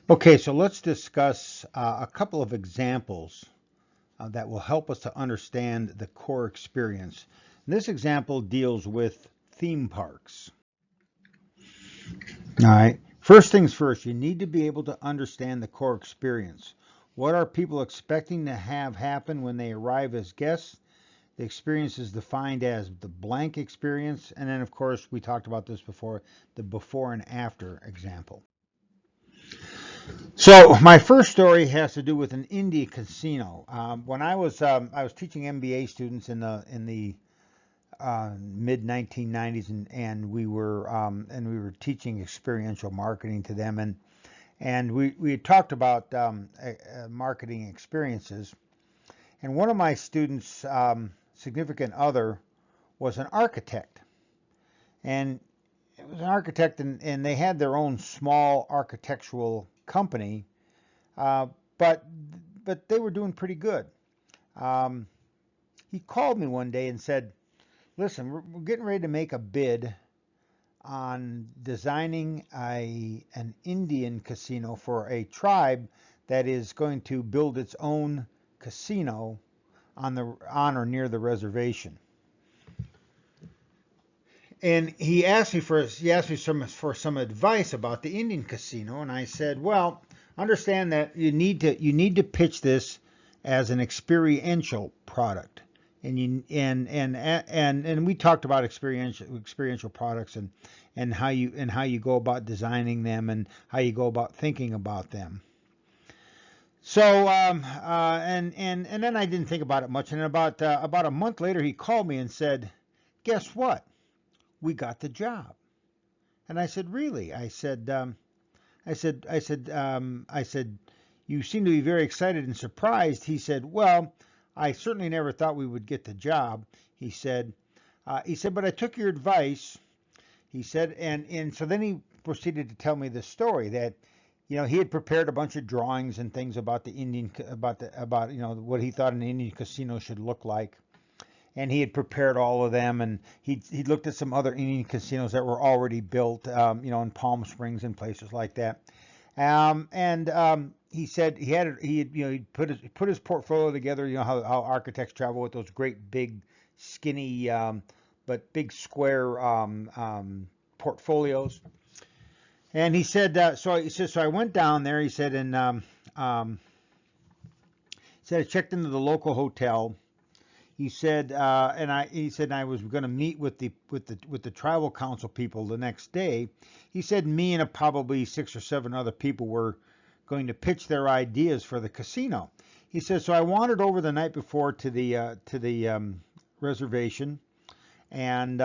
Okay, so let's discuss a couple of examples that will help us to understand the core experience. This example deals with theme parks. All right. First things first, you need to be able to understand the core experience. What are people expecting to have happen when they arrive as guests? The experience is defined as the blank experience. And then, of course, we talked about this before, the before and after example. So my first story has to do with an India casino. When I was teaching MBA students in the mid 1990s, and we were teaching experiential marketing to them, and we had talked about marketing experiences. And one of my students' significant other was an architect, and it was an architect, and they had their own small architectural company, uh, but but they were doing pretty good. Um, he called me one day and said, "Listen, we're getting ready to make a bid on designing an Indian casino for a tribe that is going to build its own casino on or near the reservation." And he asked me for some advice about the Indian casino, and I said, "Well, understand that you need to pitch this as an experiential product." And we talked about experiential products, and how you go about designing them, and how you go about thinking about them. So and then I didn't think about it much, and about a month later he called me and said, "Guess what? We got the job." And I said, "Really?" I said, "You seem to be very excited and surprised." He said, "Well, I certainly never thought we would get the job." He said, "But I took your advice." He said, and so then he proceeded to tell me the story that, he had prepared a bunch of drawings and things about the Indian, about what he thought an Indian casino should look like, and he had prepared all of them, and he looked at some other Indian casinos that were already built, in Palm Springs and places like that. And he said he'd put his portfolio together. You know how architects travel with those great big skinny but big square portfolios. And he said, so I went down there. He said, and um, he said I checked into the local hotel. He said, he said I was going to meet with the tribal council people the next day. He said me and probably 6 or 7 other people were going to pitch their ideas for the casino. He said, so I wandered over the night before to the reservation, and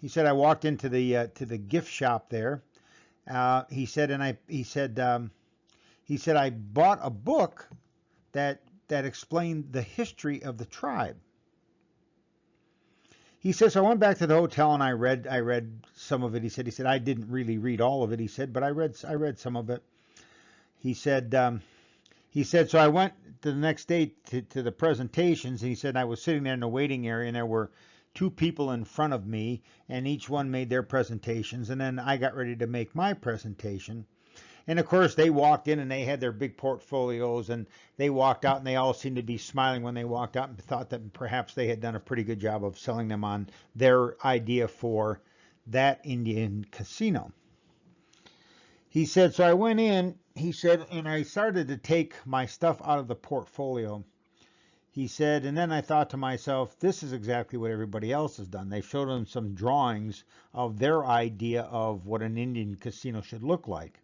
he said I walked into the gift shop there. He said, and he said I bought a book that explained the history of the tribe. He says, so I went back to the hotel and I read some of it. He said I didn't really read all of it. He said, but I read some of it. He said so I went the next day to the presentations, and he said I was sitting there in the waiting area, and there were 2 people in front of me, and each one made their presentations, and then I got ready to make my presentation. And of course, they walked in and they had their big portfolios, and they walked out and they all seemed to be smiling when they walked out, and thought that perhaps they had done a pretty good job of selling them on their idea for that Indian casino. He said, so I went in, he said, and I started to take my stuff out of the portfolio. He said, and then I thought to myself, this is exactly what everybody else has done. They showed them some drawings of their idea of what an Indian casino should look like,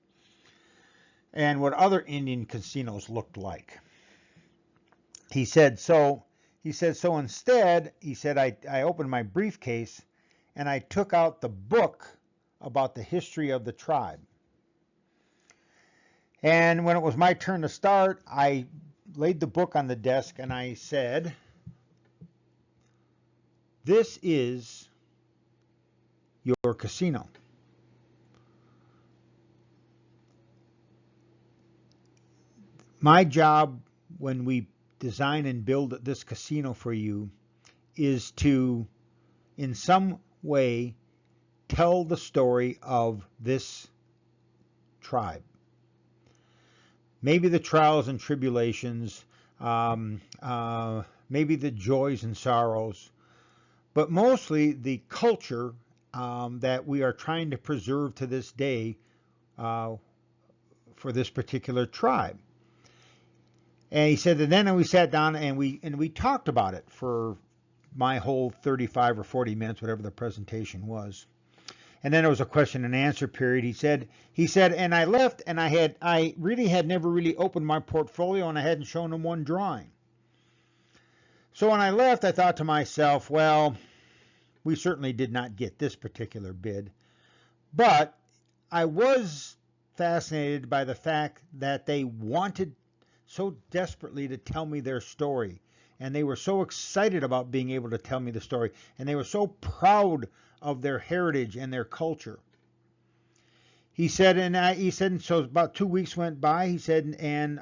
and what other Indian casinos looked like. He said, so instead, he said, I opened my briefcase and I took out the book about the history of the tribe. And when it was my turn to start, I laid the book on the desk and I said, this is your casino. My job when we design and build this casino for you is to, in some way, tell the story of this tribe. maybe the trials and tribulations, maybe the joys and sorrows, but mostly the culture that we are trying to preserve to this day for this particular tribe. And he said that then we sat down and we talked about it for my whole 35 or 40 minutes, whatever the presentation was. And then there was a question and answer period. He said, and I left and I really had never really opened my portfolio and I hadn't shown him one drawing. So when I left, I thought to myself, well, we certainly did not get this particular bid, but I was fascinated by the fact that they wanted so desperately to tell me their story, and they were so excited about being able to tell me the story, and they were so proud of their heritage and their culture. He said, and so about 2 weeks went by. He said, and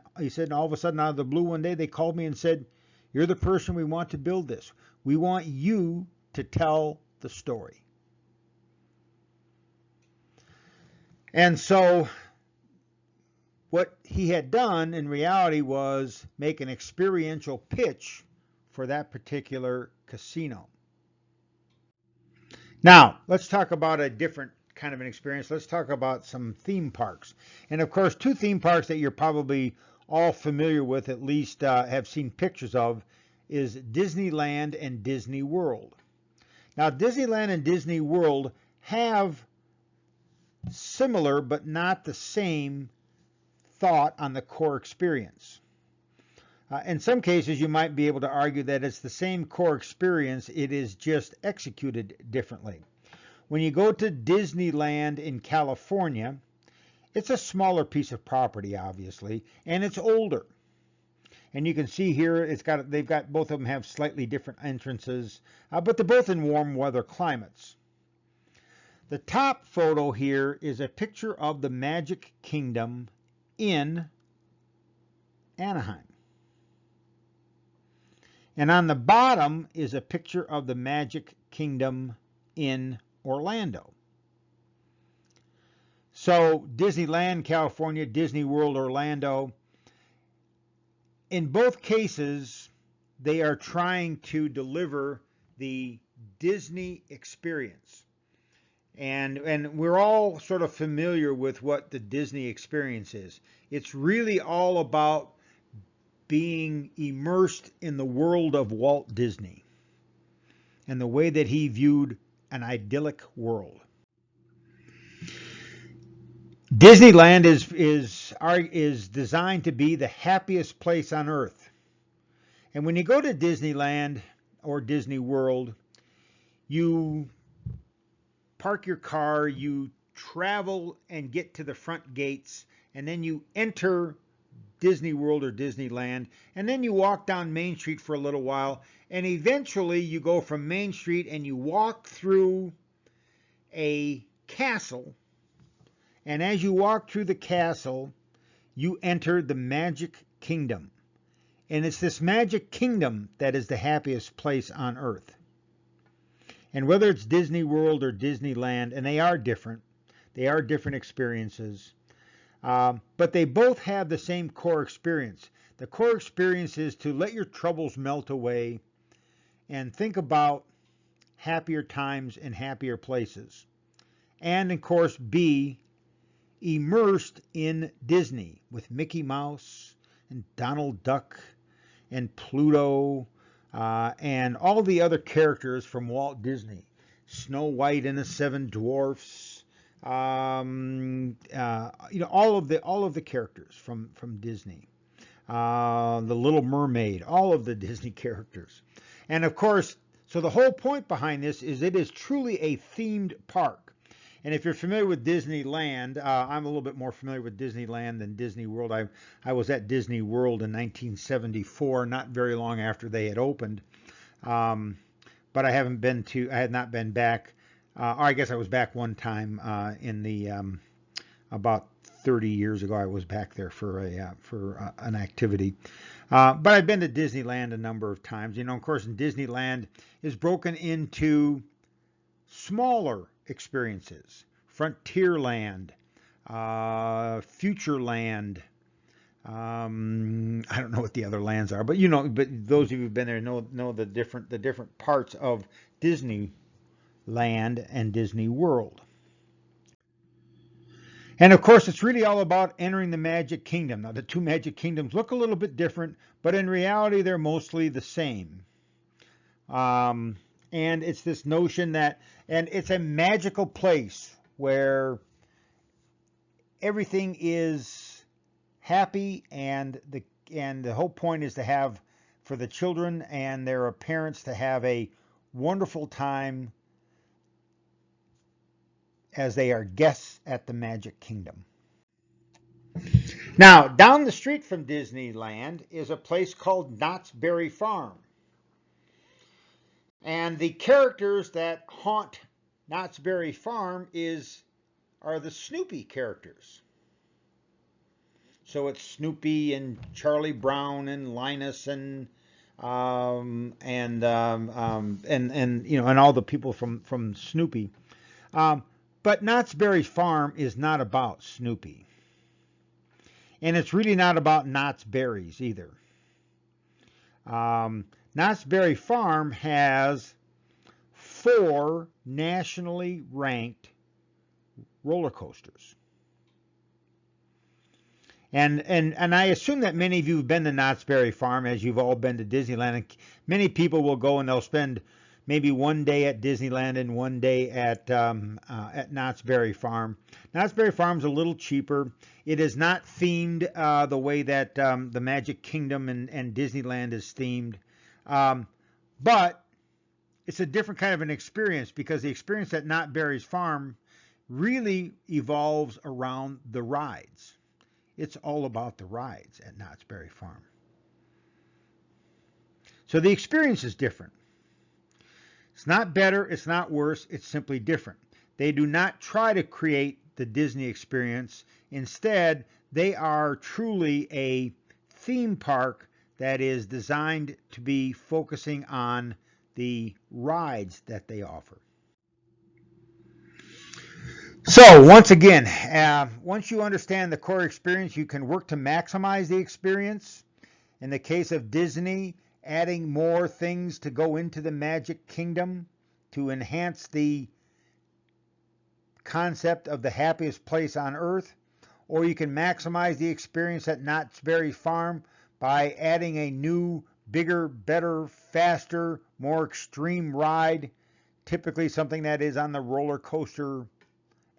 all of a sudden, out of the blue, one day they called me and said, "You're the person we want to build this. We want you to tell the story." And so what he had done in reality was make an experiential pitch for that particular casino. Now, let's talk about a different kind of an experience. Let's talk about some theme parks. And of course, two theme parks that you're probably all familiar with, at least have seen pictures of, is Disneyland and Disney World. Now, Disneyland and Disney World have similar but not the same thought on the core experience. In some cases, you might be able to argue that it's the same core experience, it is just executed differently. When you go to Disneyland in California, it's a smaller piece of property, obviously, and it's older. And you can see here, they've got both of them have slightly different entrances, but they're both in warm weather climates. The top photo here is a picture of the Magic Kingdom in Anaheim. And on the bottom is a picture of the Magic Kingdom in Orlando. So Disneyland, California, Disney World, Orlando. In both cases, they are trying to deliver the Disney experience. And we're all sort of familiar with what the Disney experience is. It's really all about being immersed in the world of Walt Disney and the way that he viewed an idyllic world. Disneyland is designed to be the happiest place on earth. And when you go to Disneyland or Disney World, you park your car, you travel and get to the front gates, and then you enter Disney World or Disneyland, and then you walk down Main Street for a little while, and eventually you go from Main Street and you walk through a castle, and as you walk through the castle, you enter the Magic Kingdom. And it's this Magic Kingdom that is the happiest place on earth. And whether it's Disney World or Disneyland, and they are different experiences, but they both have the same core experience. The core experience is to let your troubles melt away and think about happier times and happier places. And of course, be immersed in Disney with Mickey Mouse and Donald Duck and Pluto, and all the other characters from Walt Disney, Snow White and the Seven Dwarfs, all of the characters from Disney, the Little Mermaid, all of the Disney characters, and of course, so the whole point behind this is it is truly a themed park. And if you're familiar with Disneyland, I'm a little bit more familiar with Disneyland than Disney World. I was at Disney World in 1974, not very long after they had opened. But I had not been back, or I guess I was back one time in the about 30 years ago. I was back there for an activity. But I've been to Disneyland a number of times. You know, of course, Disneyland is broken into smaller experiences: Frontierland, Futureland, I don't know what the other lands are, but you know, but those of you who've been there know the different parts of Disneyland and Disney World. And of course, it's really all about entering the Magic Kingdom. Now, the two Magic Kingdoms look a little bit different, but in reality, they're mostly the same. Um, and it's this notion that, and it's a magical place where everything is happy, and the whole point is to have for the children and their parents to have a wonderful time as they are guests at the Magic Kingdom. Now, down the street from Disneyland is a place called Knott's Berry Farm. And the characters that haunt Knott's Berry Farm are the Snoopy characters. So it's Snoopy and Charlie Brown and Linus and you know, and all the people from Snoopy. But Knott's Berry Farm is not about Snoopy. And it's really not about Knott's Berries either. Knott's Berry Farm has 4 nationally ranked roller coasters. And I assume that many of you have been to Knott's Berry Farm, as you've all been to Disneyland. And many people will go and they'll spend maybe one day at Disneyland and one day at Knott's Berry Farm. Knott's Berry Farm is a little cheaper. It is not themed the way that the Magic Kingdom and Disneyland is themed. But it's a different kind of an experience, because the experience at Knott's Berry Farm really evolves around the rides. It's all about the rides at Knott's Berry Farm. So the experience is different. It's not better, it's not worse, it's simply different. They do not try to create the Disney experience. Instead, they are truly a theme park that is designed to be focusing on the rides that they offer. So once again, once you understand the core experience, you can work to maximize the experience. In the case of Disney, adding more things to go into the Magic Kingdom to enhance the concept of the happiest place on earth. Or you can maximize the experience at Knott's Berry Farm by adding a new, bigger, better, faster, more extreme ride, typically something that is on the roller coaster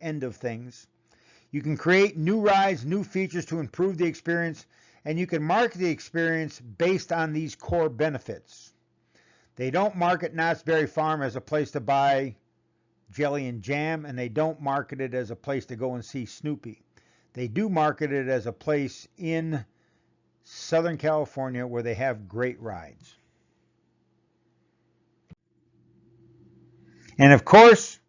end of things. You can create new rides, new features to improve the experience, and you can market the experience based on these core benefits. They don't market Knott's Berry Farm as a place to buy jelly and jam, and they don't market it as a place to go and see Snoopy. They do market it as a place in Southern California where they have great rides. And of course,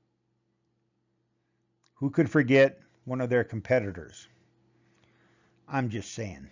who could forget one of their competitors? I'm just saying.